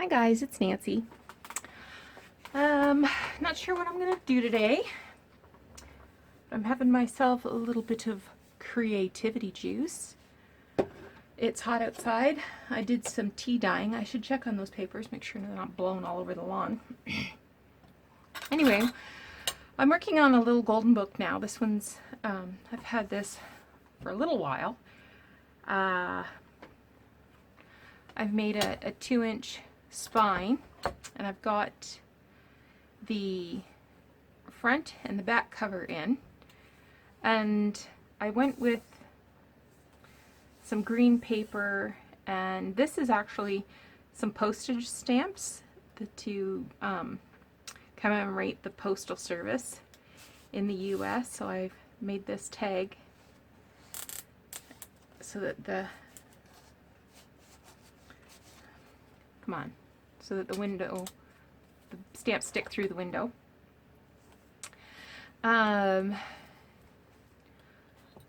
Hi guys, it's Nancy. Not sure what I'm gonna do today. I'm having myself a little bit of creativity juice. It's hot outside. I did some tea dyeing. I should check on those papers, make sure they're not blown all over the lawn. Anyway, I'm working on a little golden book now. This one's, I've had this for a little while. I've made a 2-inch spine, and I've got the front and the back cover in, and I went with some green paper, and this is actually some postage stamps to commemorate the Postal Service in the US. So I've made this tag so that the the stamps stick through the window.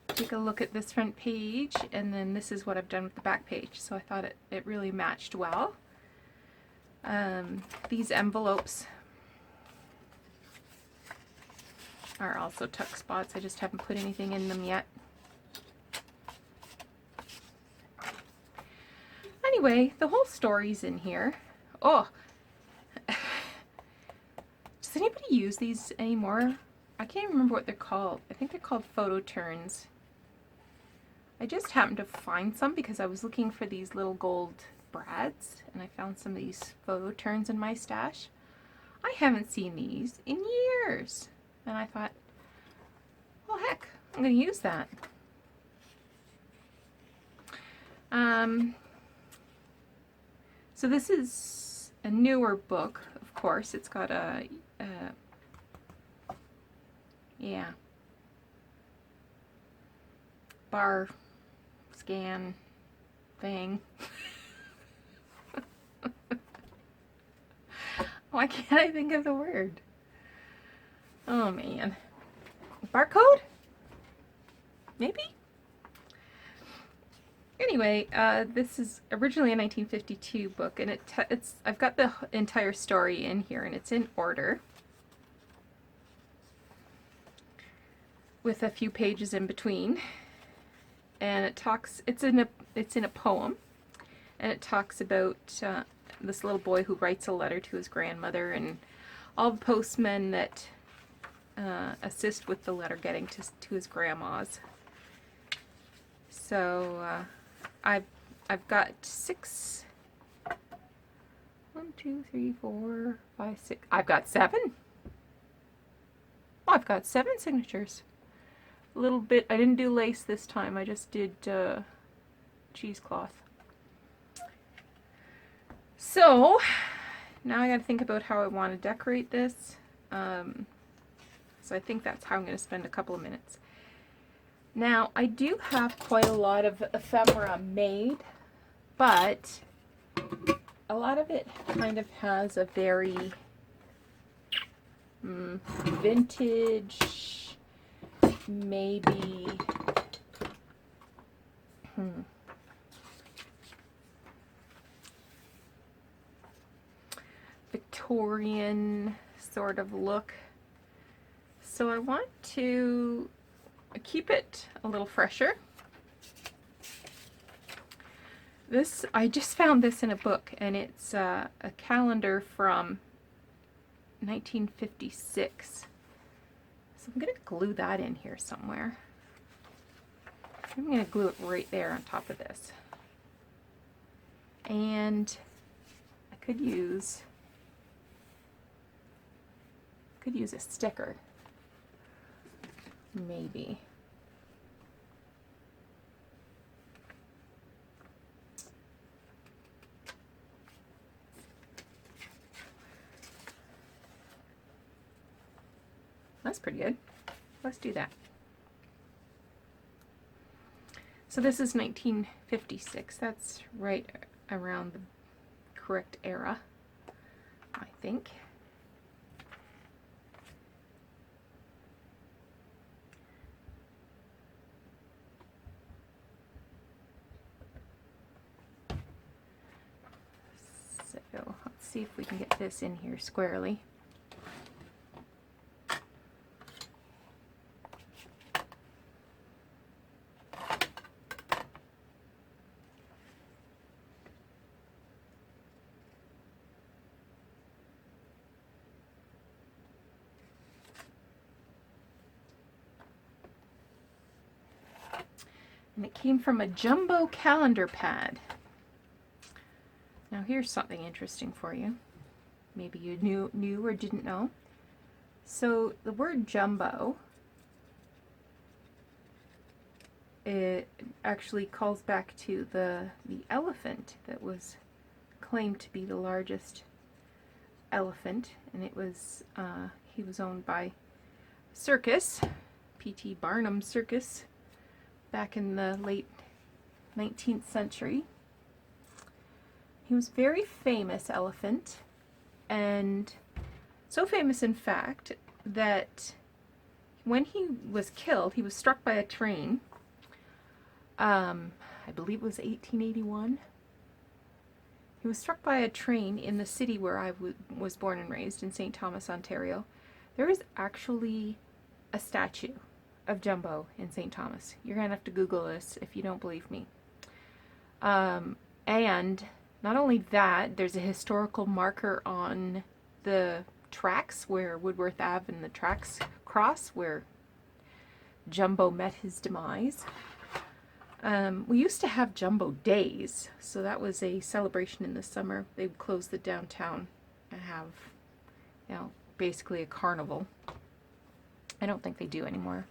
Take a look at this front page, and then this is what I've done with the back page. So I thought it really matched well. These envelopes are also tuck spots. I just haven't put anything in them yet. Anyway, the whole story's in here. Oh, does anybody use these anymore? I can't remember what they're called. I think they're called photo turns. I just happened to find some because I was looking for these little gold brads, and I found some of these photo turns in my stash. I haven't seen these in years, and I thought, well, heck, I'm going to use that. So this is a newer book, of course. It's got a bar scan thing. Why can't I think of the word? Oh man. Barcode? Maybe? Anyway, this is originally a 1952 book, and I've got the entire story in here, and it's in order, with a few pages in between. And it's in a poem, and it talks about this little boy who writes a letter to his grandmother, and all the postmen that assist with the letter getting to his grandma's. So I've got 6. 1, 2, 3, 4, 5, 6. I've got 7. Oh, I've got 7 signatures. A little bit. I didn't do lace this time. I just did cheesecloth. So now I got to think about how I want to decorate this. So I think that's how I'm going to spend a couple of minutes. Now, I do have quite a lot of ephemera made, but a lot of it kind of has a very vintage, maybe, Victorian sort of look. So I want to keep it a little fresher. I just found this in a book, and it's a calendar from 1956. So I'm going to glue that in here somewhere. I'm going to glue it right there on top of this. And I could use a sticker. Maybe. That's pretty good. Let's do that. So this is 1956. That's right around the correct era, I think. So see if we can get this in here squarely. And it came from a jumbo calendar pad. Now here's something interesting for you. Maybe you knew or didn't know. So the word jumbo, it actually calls back to the elephant that was claimed to be the largest elephant, and it was he was owned by circus, P.T. Barnum Circus, back in the late 19th century. He was a very famous elephant, and so famous in fact that when he was killed, he was struck by a train. I believe it was 1881. He was struck by a train in the city where I was born and raised, in St. Thomas, Ontario. There is actually a statue of Jumbo in St. Thomas. You're going to have to Google this if you don't believe me. And not only that, there's a historical marker on the tracks where Woodworth Ave and the tracks cross, where Jumbo met his demise. We used to have Jumbo Days, so that was a celebration in the summer. They would close the downtown and have, you know, basically a carnival. I don't think they do anymore.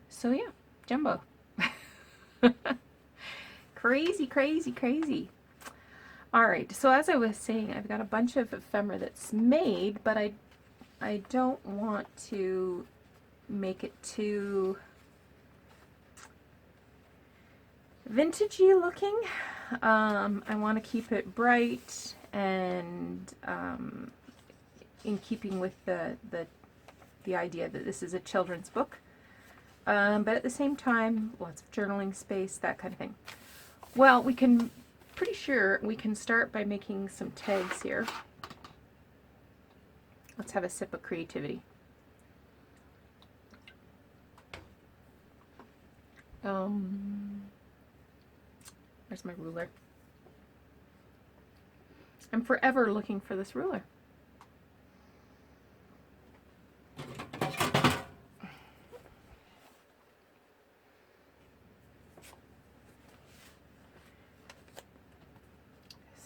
So yeah, Jumbo. Crazy, crazy, crazy. Alright, so as I was saying, I've got a bunch of ephemera that's made, but I don't want to make it too vintagey looking. I want to keep it bright and in keeping with the idea that this is a children's book, but at the same time, lots of journaling space, that kind of thing. Well, pretty sure we can start by making some tags here. Let's have a sip of creativity. Where's my ruler? I'm forever looking for this ruler.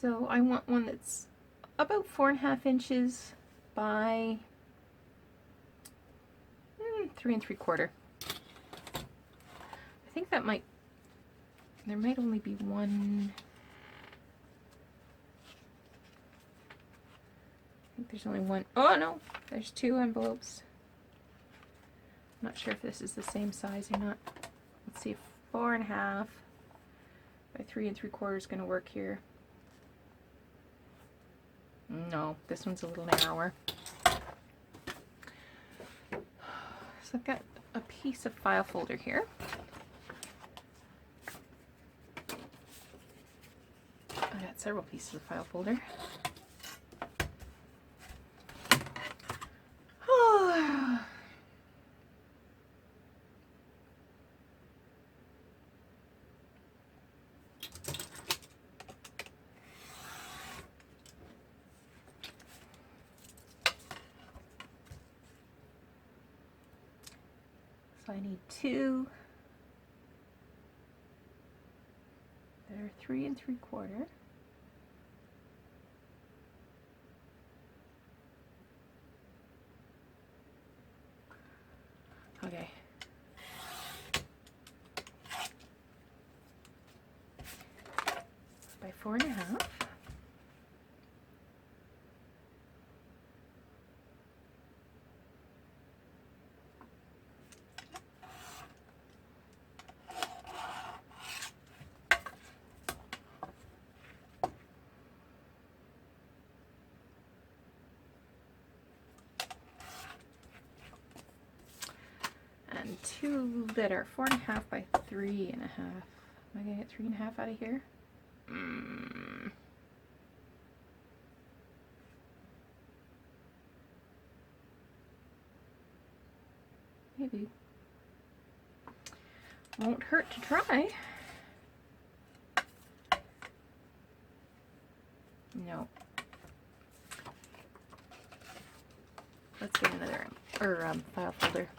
So I want one that's about 4.5 inches by 3 3/4. I think that there might only be one. I think there's only one. Oh no, there's 2 envelopes. I'm not sure if this is the same size or not. Let's see if 4.5 by 3 3/4 is going to work here. No, this one's a little narrower. So I've got a piece of file folder here. I got several pieces of file folder. So I need 2 that are 3 3/4. Okay. By 4.5. And 2 that are 4.5 by 3.5. Am I gonna get 3.5 out of here? Maybe. Won't hurt to try. No. Let's get another file folder.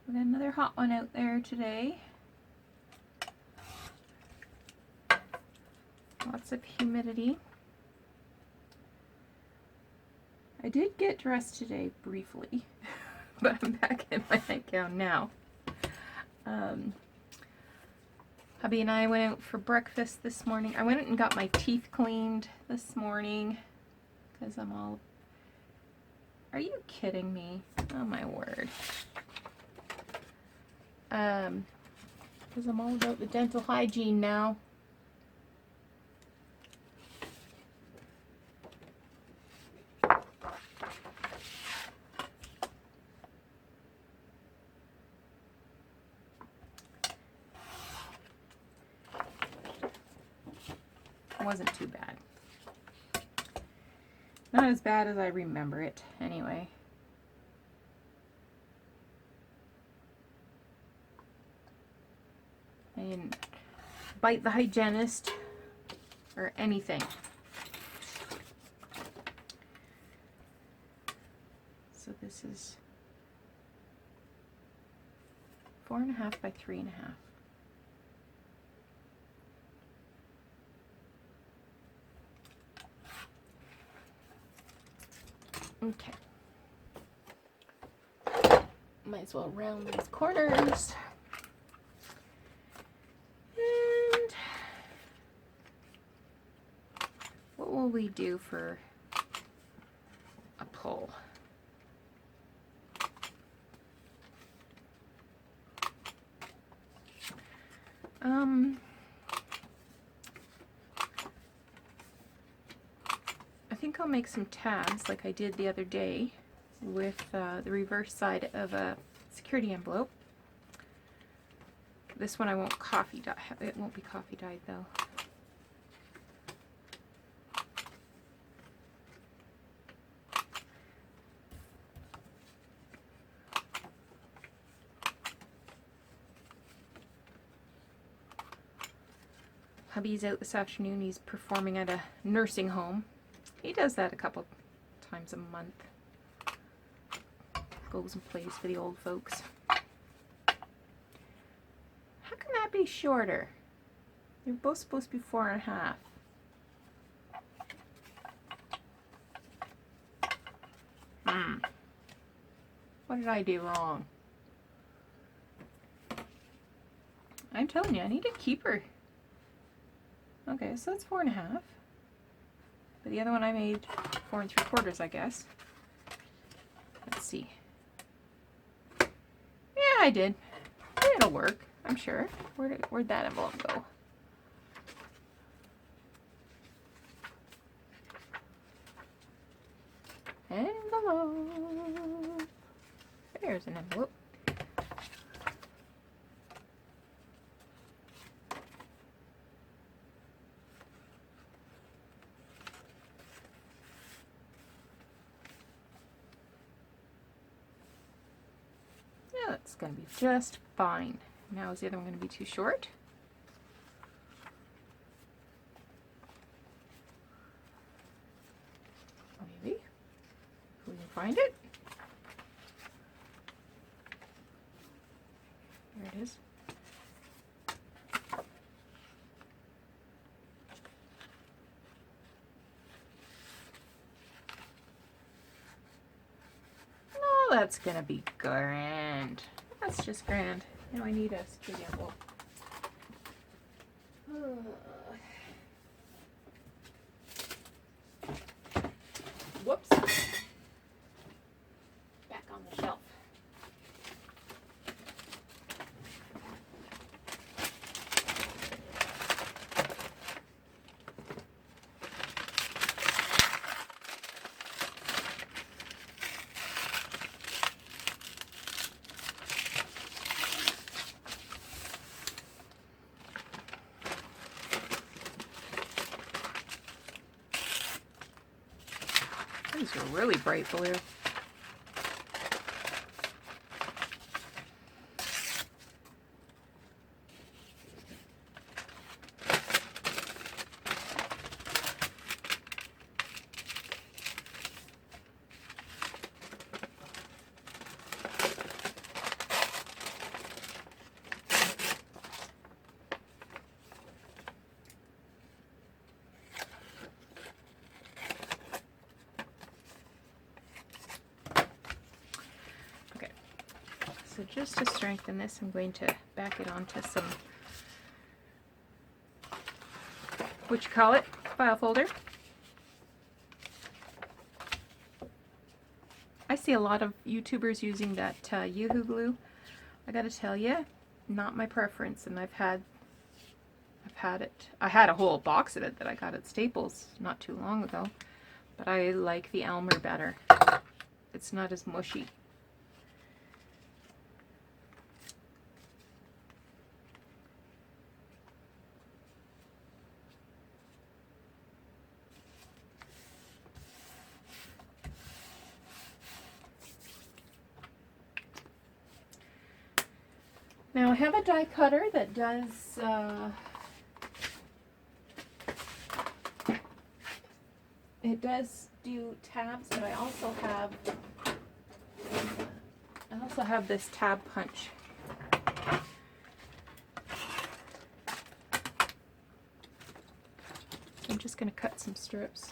We got another hot one out there today. Lots of humidity. I did get dressed today briefly, but I'm back in my nightgown now. Hubby and I went out for breakfast this morning. I went and got my teeth cleaned this morning because I'm all... Are you kidding me? Oh my word. Because I'm all about the dental hygiene now. It wasn't too bad. Not as bad as I remember it, anyway. I didn't bite the hygienist or anything. So this is 4.5 by 3.5. Okay. Might as well round these corners. And what will we do for a pull? I think I'll make some tabs like I did the other day with the reverse side of a security envelope. This one I won't coffee dye. It won't be coffee dyed though. Hubby's out this afternoon. He's performing at a nursing home. He does that a couple times a month. Goes and plays for the old folks. How can that be shorter? They're both supposed to be 4.5. What did I do wrong? I'm telling you, I need a keeper. Okay, so that's 4.5. But the other one I made 4 3/4, I guess. Let's see. Yeah, I did. It'll work, I'm sure. Where'd that envelope go? Envelope. There's an envelope. Yeah, that's going to be just fine. Now, is the other one going to be too short? Maybe. If we can find it. There it is. that's gonna be grand. That's just grand. You know, I need a security envelope. Whoops. Back on the shelf. These are really bright blue. So just to strengthen this, I'm going to back it onto some, file folder. I see a lot of YouTubers using that Yoo-hoo glue. I gotta tell you, not my preference, and I've had it. I had a whole box of it that I got at Staples not too long ago, but I like the Elmer better. It's not as mushy. Now I have a die cutter that does it does do tabs, but I also have this tab punch. I'm just going to cut some strips.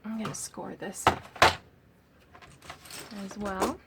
I'm going to score this as well.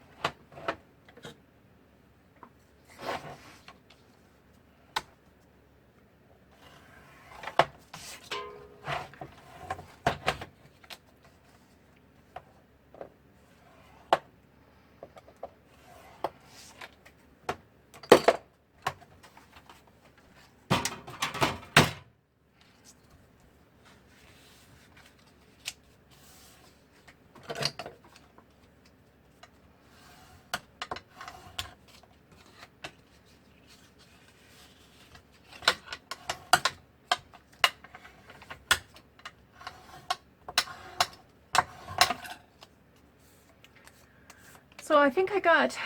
So I think I got,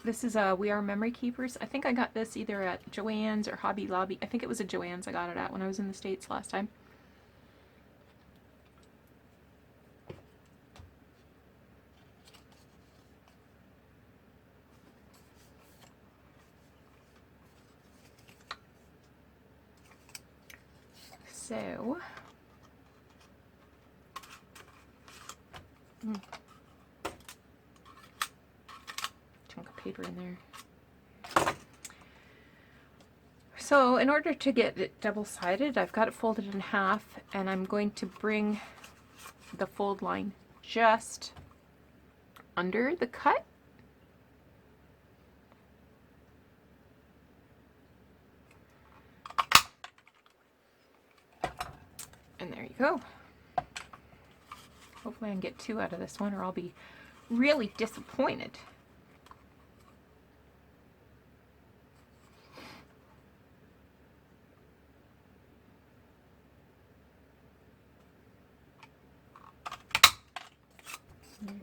this is We Are Memory Keepers. I think I got this either at Joann's or Hobby Lobby. I think it was at Joann's I got it at when I was in the States last time. So, chunk of paper in there. So in order to get it double-sided, I've got it folded in half, and I'm going to bring the fold line just under the cut. And there you go. Hopefully I can get 2 out of this one, or I'll be really disappointed.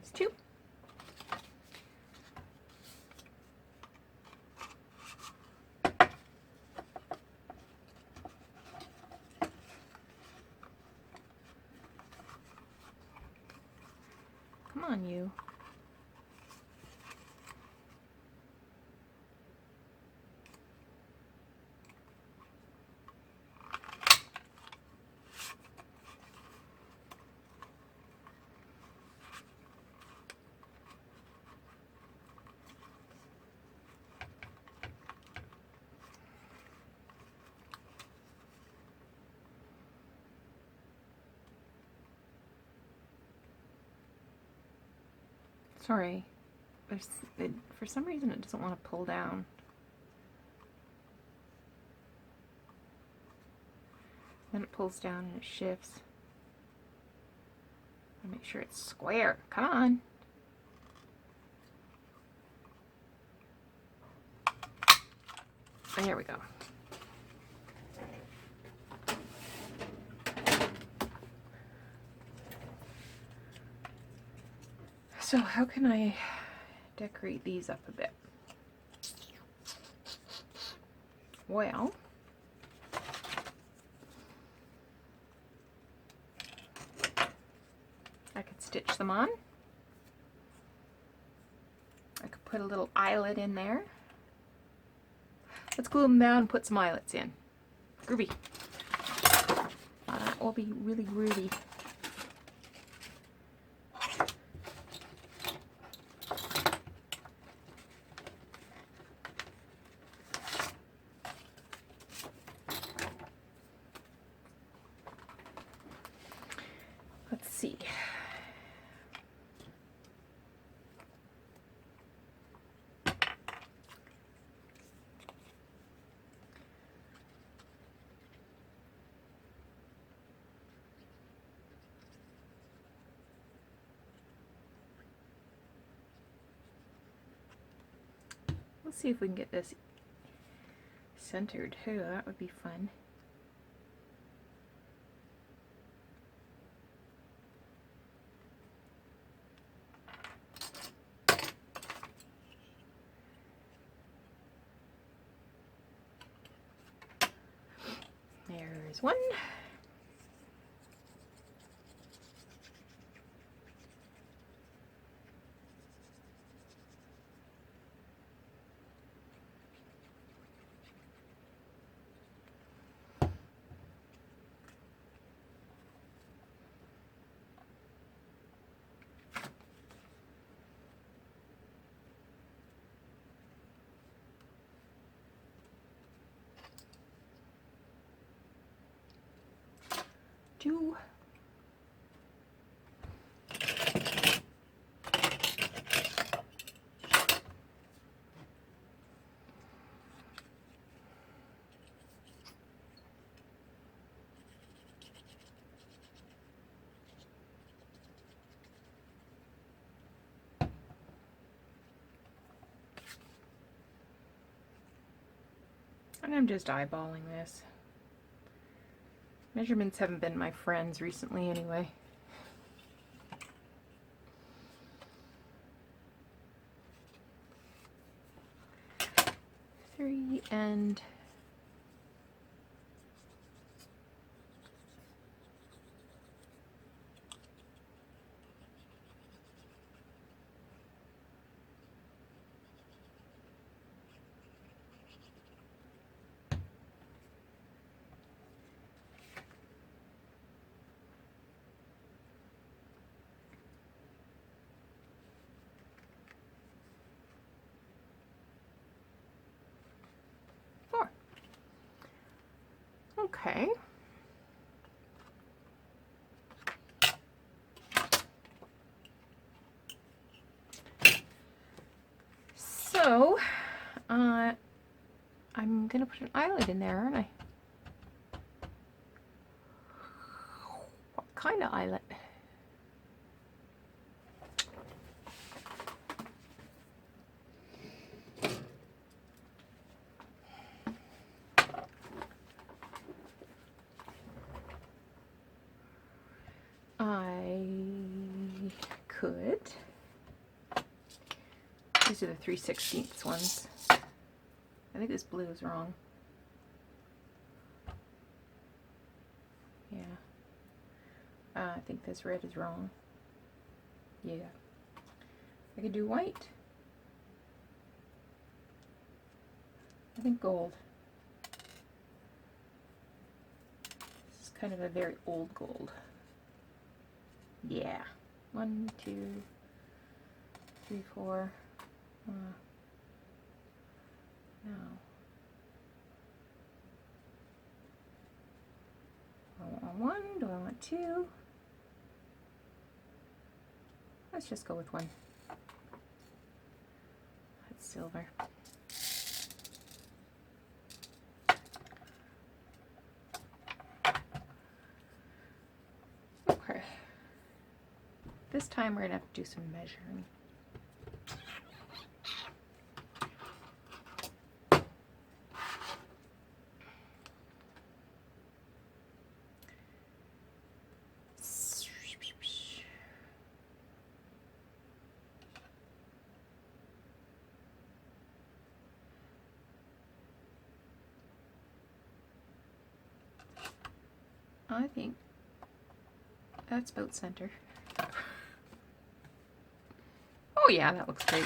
times 2. Come on, you. Sorry, for some reason it doesn't want to pull down. Then it pulls down and it shifts. I make sure it's square. Come on. There we go. So how can I decorate these up a bit? Well, I could stitch them on. I could put a little eyelet in there. Let's glue them down and put some eyelets in. Groovy. That will be really groovy. Let's see. Let's see if we can get this centered too. That would be fun. There's one. Two. And I'm just eyeballing this. Measurements haven't been my friends recently anyway. Three and okay. So, I'm gonna put an eyelet in there, aren't I? What kind of eyelet? I could These are the 3/16 ones. I think this blue is wrong. Yeah. I think this red is wrong. Yeah. I could do white. I think gold. This is kind of a very old gold. Yeah. 1, 2, 3, 4. No. Do I want 1? Do I want 2? Let's just go with 1. That's silver. Okay. This time we're going to have to do some measuring. I think that's about center. Oh yeah, that looks great.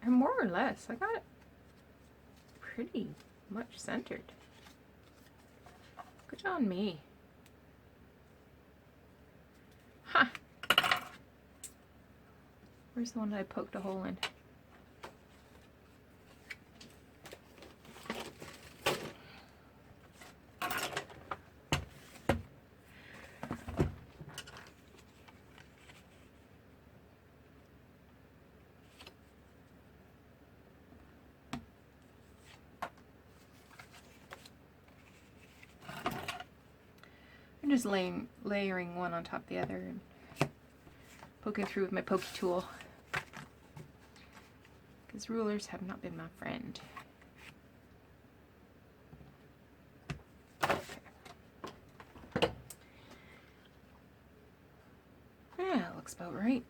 And more or less, I got it pretty much centered. Good on me. Huh. Where's the one that I poked a hole in? I'm just layering one on top of the other and poking through with my pokey tool. Because rulers have not been my friend. Okay. Yeah, that looks about right.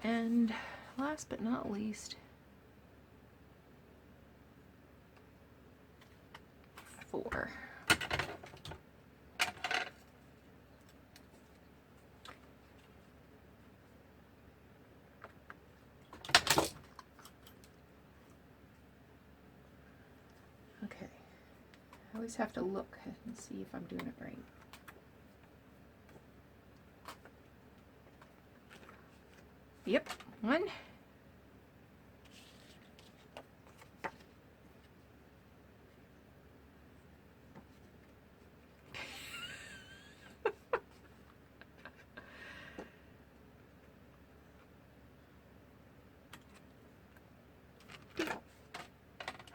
And last but not least, 4. Okay, I always have to look and see if I'm doing it right. Yep, 1.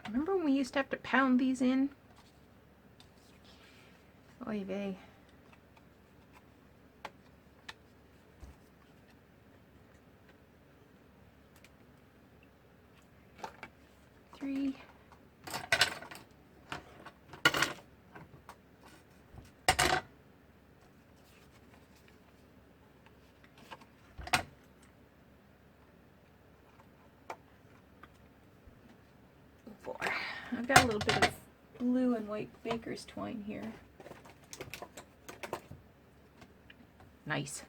Remember when we used to have to pound these in? Oy vey. Three. I've got a little bit of blue and white baker's twine here. Nice.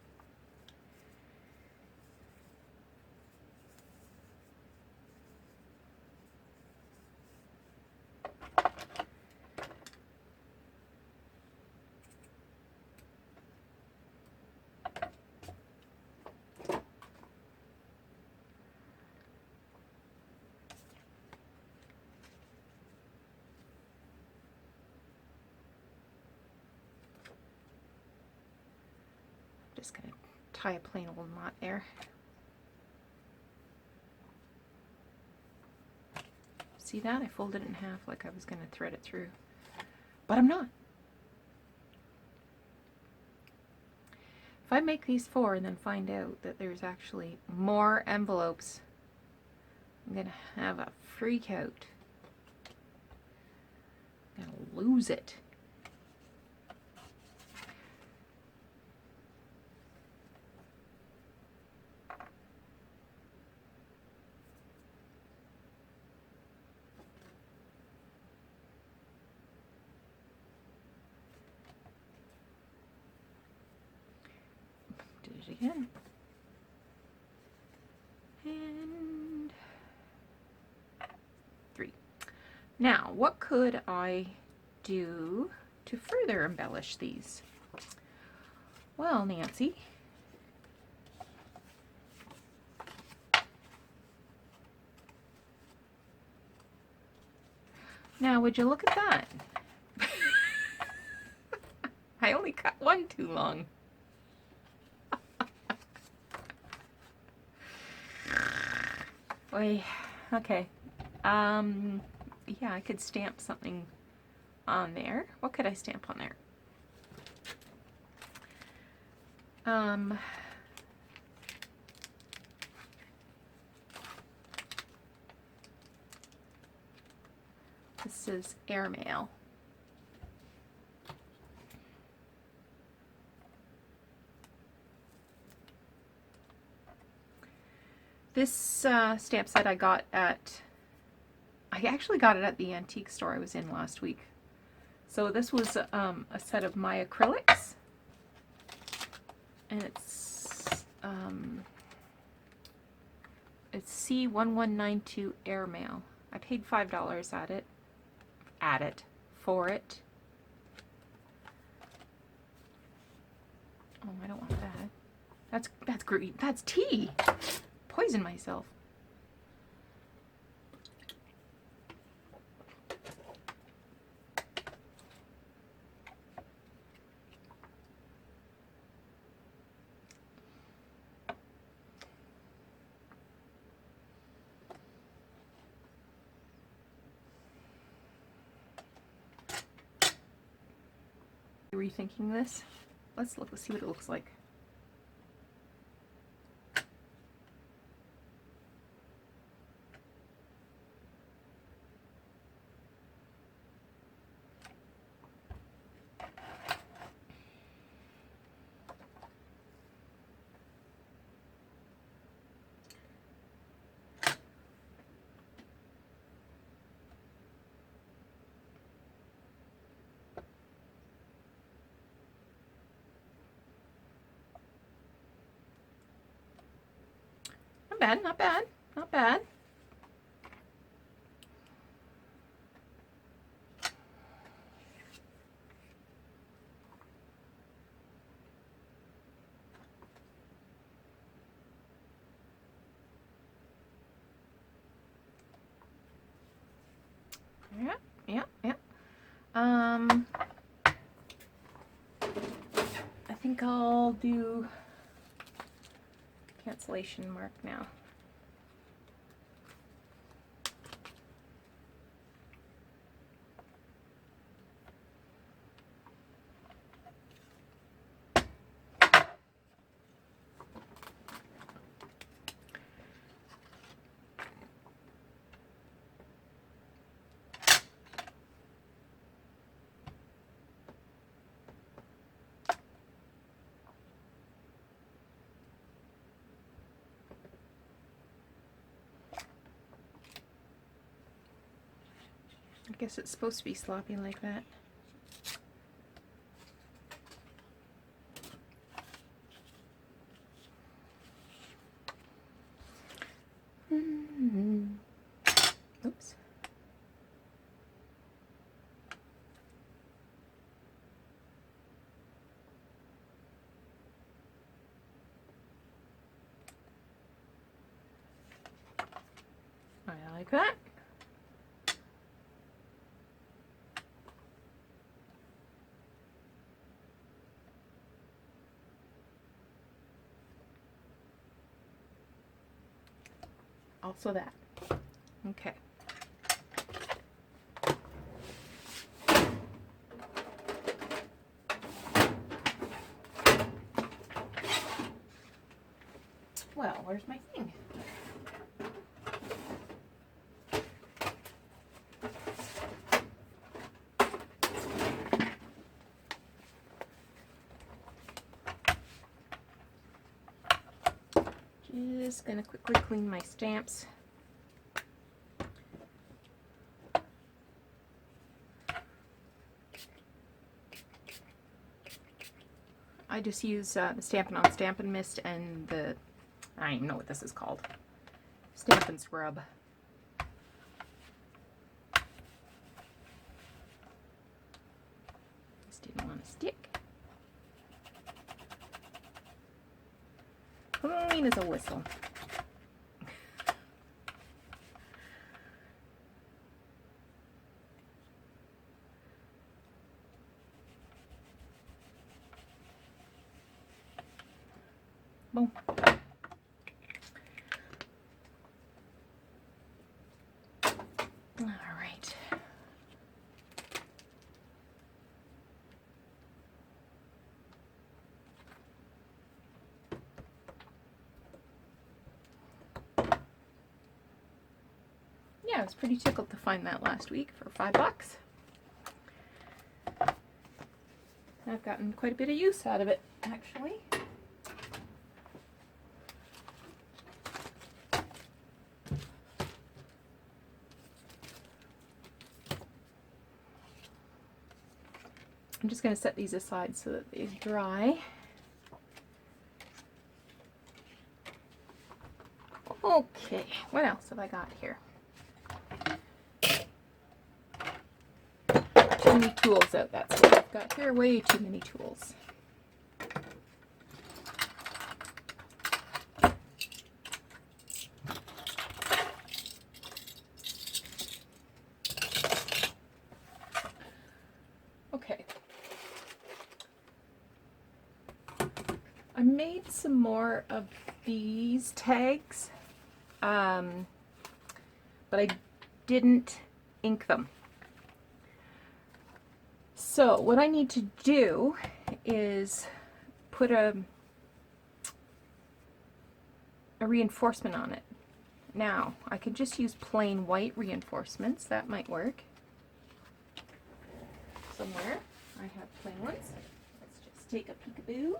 just going to tie a plain old knot there. See that? I folded it in half like I was going to thread it through, but I'm not. If I make these 4 and then find out that there's actually more envelopes, I'm going to have a freak out. I'm going to lose it. Again. And 3. Now, what could I do to further embellish these? Well, Nancy, now would you look at that? I only cut one too long. Okay. Yeah, I could stamp something on there. What could I stamp on there? This is airmail. This stamp set I got at, I actually got it at the antique store I was in last week. So this was a set of my acrylics, and it's C1192 airmail. I paid $5 for it. Oh, I don't want that. That's green. That's tea. Poison myself. Rethinking this. Let's see what it looks like. Not bad, not bad, not bad. Yeah. I think I'll do cancellation mark now. I guess it's supposed to be sloppy like that. Oops. I like that. Also that. Okay. Well, where's my thing? Just gonna quickly clean my stamps. I just use the Stampin' On Stampin' Mist and the, I don't even know what this is called, Stampin' Scrub. Just didn't want to stick. Clean as a whistle. Boom. All right. Yeah, I was pretty tickled to find that last week for $5. I've gotten quite a bit of use out of it, actually. I'm just going to set these aside so that they dry. Okay, what else have I got here? Too many tools out, that's what I've got here. Way too many tools. Okay. I made some more of these tags, but I didn't ink them. So what I need to do is put a reinforcement on it. Now, I could just use plain white reinforcements. That might work. Somewhere I have plain ones. Let's just take a peekaboo.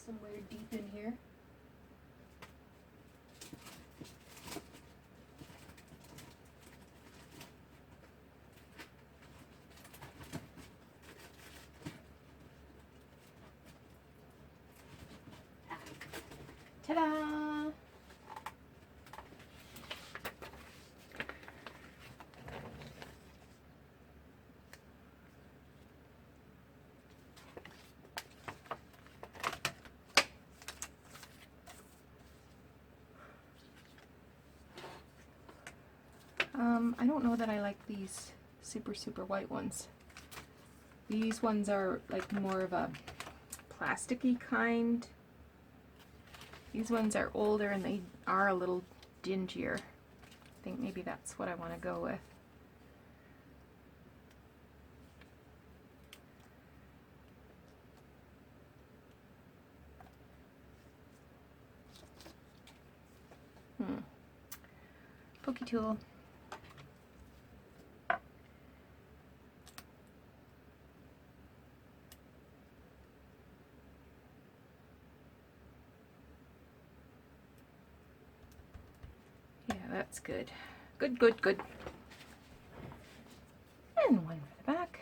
Somewhere deep in here. Ta-da! I don't know that I like these super white ones. These ones are like more of a plasticky kind. These ones are older and they are a little dingier. I think maybe that's what I want to go with. Pokey tool. Yeah, that's good. Good. And one for the back.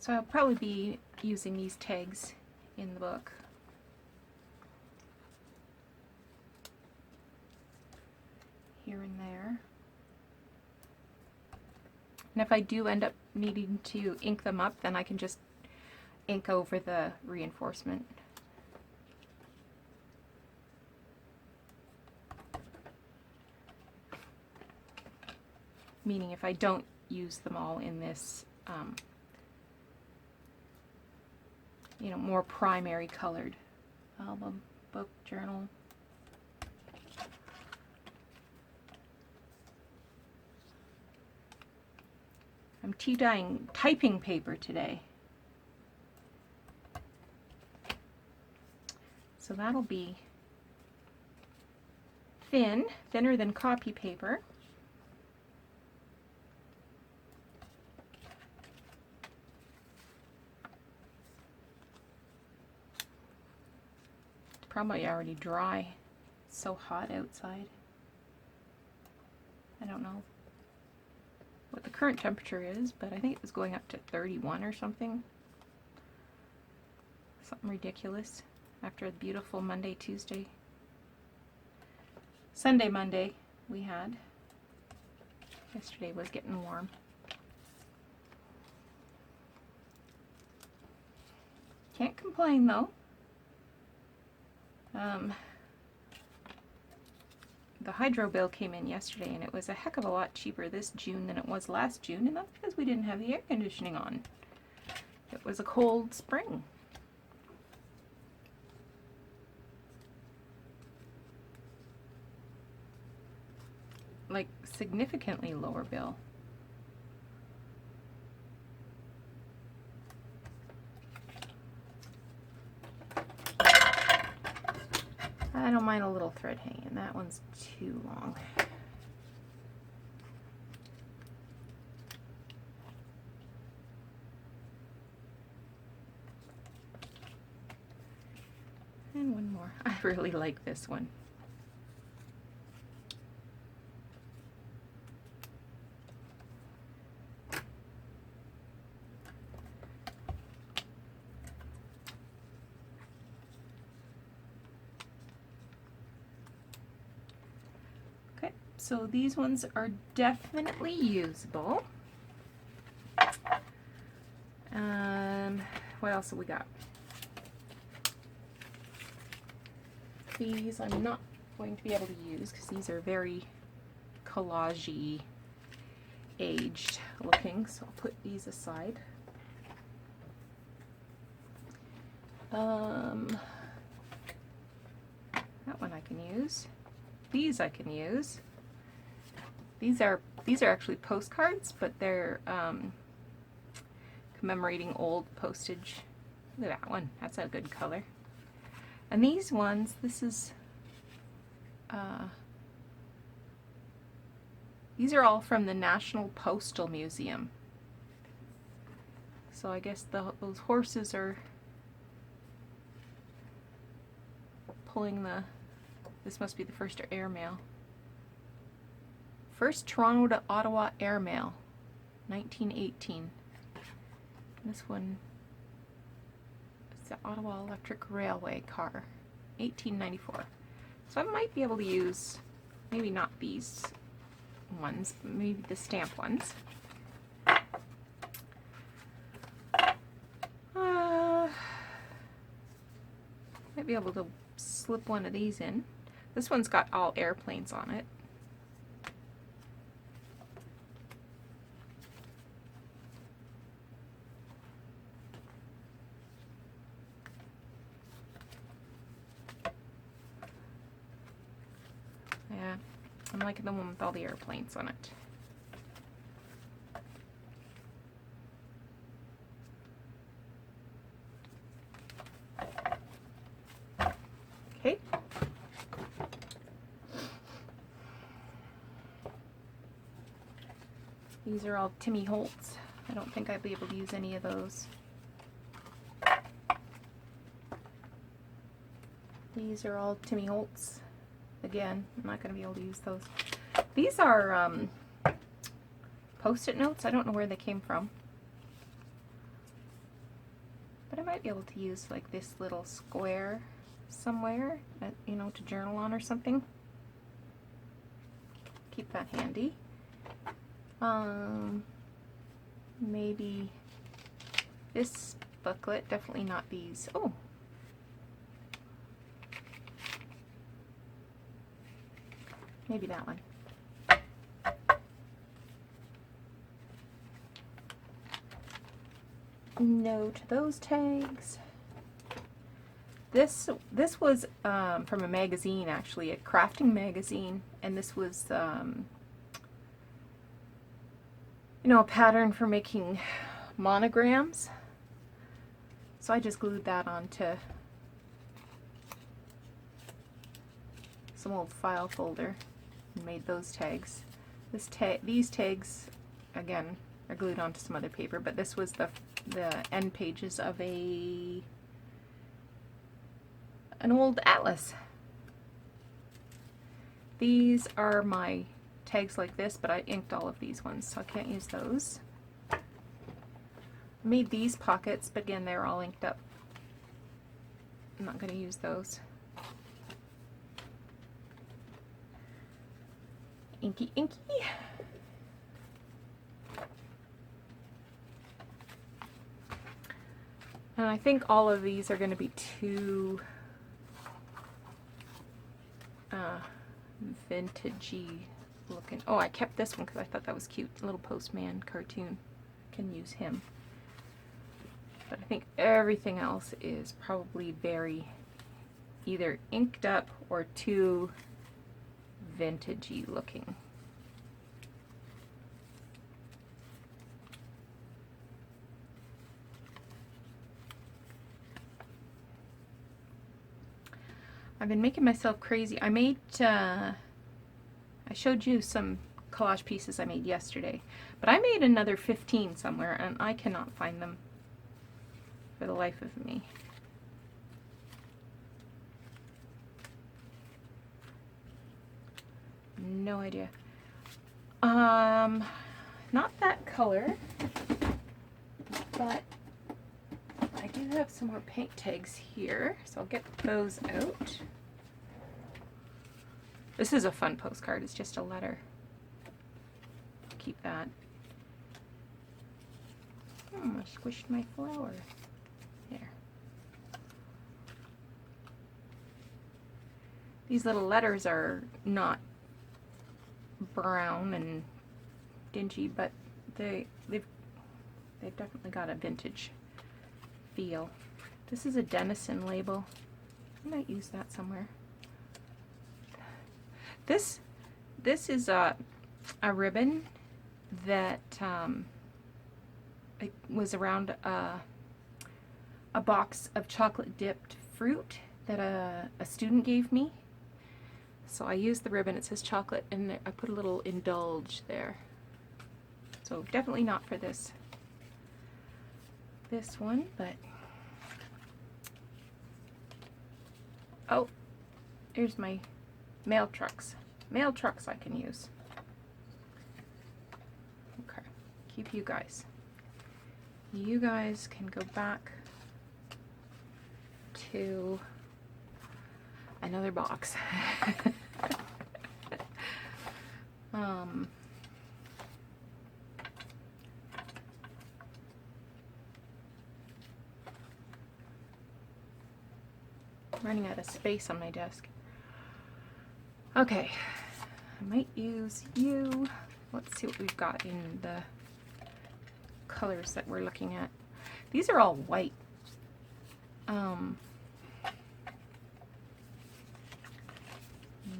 So I'll probably be using these tags in the book. Here and there. And if I do end up needing to ink them up, then I can just ink over the reinforcement. Meaning if I don't use them all in this, you know, more primary colored album, book, journal. I'm tea dyeing typing paper today. So that'll be thin, thinner than copy paper. It's probably already dry. It's so hot outside. I don't know what the current temperature is, but I think it was going up to 31 or something. Something ridiculous after a beautiful Monday, Tuesday. Sunday, Monday we had. Yesterday was getting warm. Can't complain though. The hydro bill came in yesterday and it was a heck of a lot cheaper this June than it was last June, and that's because we didn't have the air conditioning on. It was a cold spring. Like significantly lower bill. I don't mind a little thread hanging. That one's too long. And one more. I really like this one. So these ones are definitely usable. What else have we got? These I'm not going to be able to use because these are very collage-y, aged looking, so I'll put these aside. That one I can use. These I can use. These are actually postcards, but they're commemorating old postage. Look at that one. That's a good color. And these ones, these are all from the National Postal Museum. So I guess those horses are pulling this must be the first airmail. First Toronto to Ottawa airmail, 1918. This one is the Ottawa Electric Railway car, 1894. So I might be able to use, maybe not these ones, but maybe the stamp ones. Might be able to slip one of these in. This one's got all airplanes on it. Yeah, I'm liking the one with all the airplanes on it. Okay. These are all Timmy Holtz. I don't think I'd be able to use any of those. These are all Timmy Holtz. Again, I'm not going to be able to use those. These are Post-it notes. I don't know where they came from. But I might be able to use like this little square somewhere, you know, to journal on or something. Keep that handy. Maybe this booklet, definitely not these. Oh, maybe that one. No to those tags. This was from a magazine, actually, a crafting magazine, and this was you know, a pattern for making monograms. So I just glued that onto some old file folder and made those tags. These tags, again, are glued onto some other paper, but this was the end pages of an old atlas. These are my tags like this, but I inked all of these ones, so I can't use those. I made these pockets, but again, they're all inked up. I'm not going to use those. Inky, inky. And I think all of these are going to be too vintagey looking. Oh, I kept this one because I thought that was cute. A little postman cartoon. Can use him. But I think everything else is probably very either inked up or too vintagey looking. I've been making myself crazy. I made, I showed you some collage pieces I made yesterday, but I made another 15 somewhere and I cannot find them for the life of me. No idea. Not that color, but I do have some more paint tags here, so I'll get those out. This is a fun postcard. It's just a letter. Keep that. I squished my flower. There. These little letters are not brown and dingy, but they've definitely got a vintage feel. This is a Denison label. I might use that somewhere. This is a ribbon that it was around a box of chocolate dipped fruit that a student gave me. So I used the ribbon. It says chocolate, and I put a little indulge there. So definitely not for this one, but oh, here's my mail trucks. Mail trucks I can use. Okay, keep you guys. You guys can go back to another box. Running out of space on my desk. Okay, I might use you. Let's see what we've got in the colors that we're looking at. These are all white.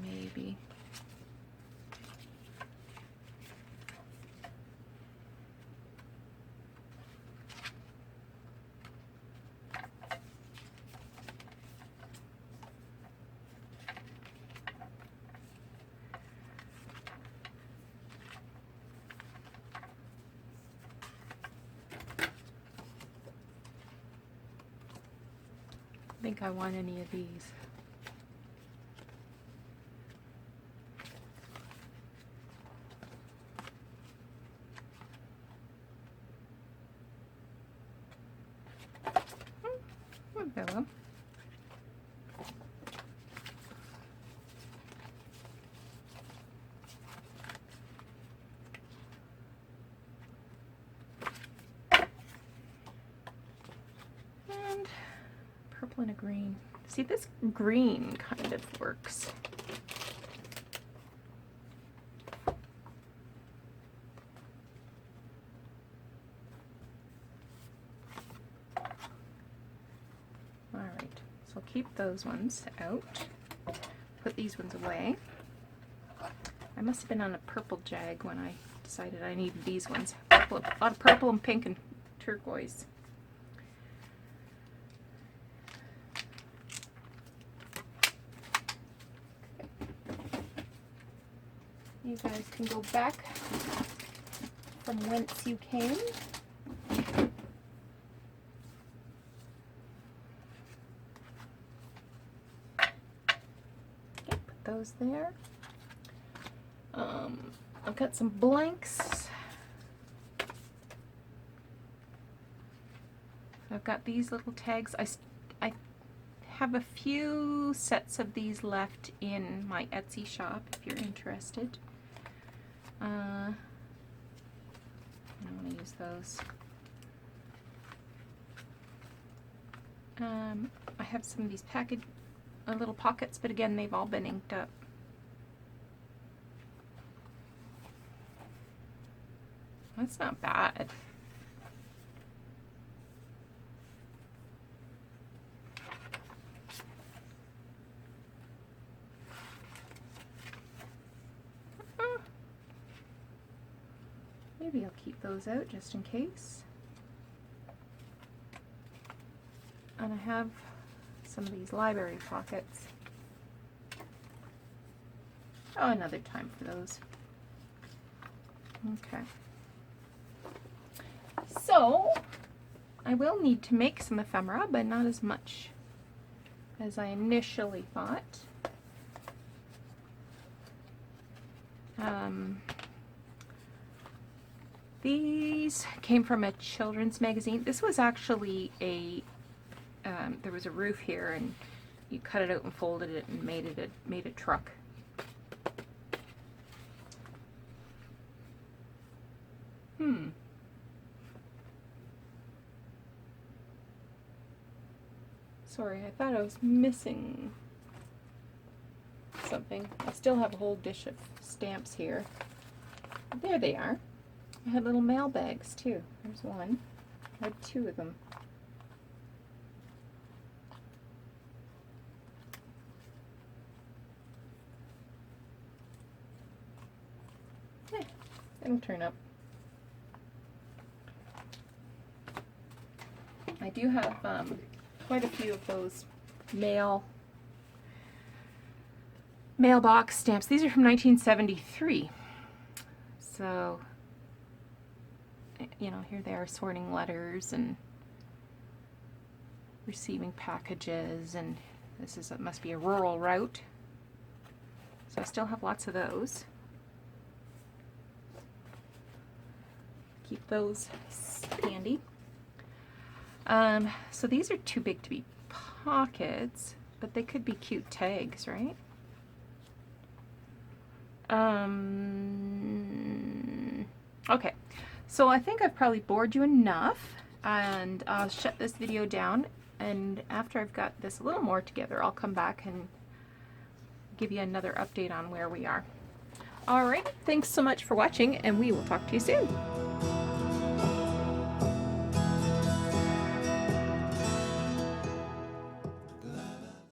Maybe. I think I want any of these. Oh well. And purple and a green. See, this green kind of works. So I'll keep those ones out. Put these ones away. I must have been on a purple jag when I decided I needed these ones. Purple, a lot of purple and pink and turquoise. You guys can go back from whence you came. Those there. I've got some blanks. I've got these little tags. I have a few sets of these left in my Etsy shop if you're interested. I want to use those. I have some of these little pockets, but again, they've all been inked up. That's not bad. Maybe I'll keep those out just in case. And I have some of these library pockets. Oh, another time for those. Okay. So, I will need to make some ephemera, but not as much as I initially thought. These came from a children's magazine. This was actually there was a roof here, and you cut it out and folded it and made a truck. Sorry, I thought I was missing something. I still have a whole dish of stamps here. There they are. I had little mail bags too. There's one. I had two of them. Yeah, it'll turn up. I do have quite a few of those mailbox stamps. These are from 1973. So, you know, here they are sorting letters and receiving packages, and it must be a rural route. So I still have lots of those. Keep those handy. So these are too big to be pockets, but they could be cute tags, right? Okay, so I think I've probably bored you enough, and I'll shut this video down, and after I've got this a little more together, I'll come back and give you another update on where we are. Alright, thanks so much for watching, and we will talk to you soon.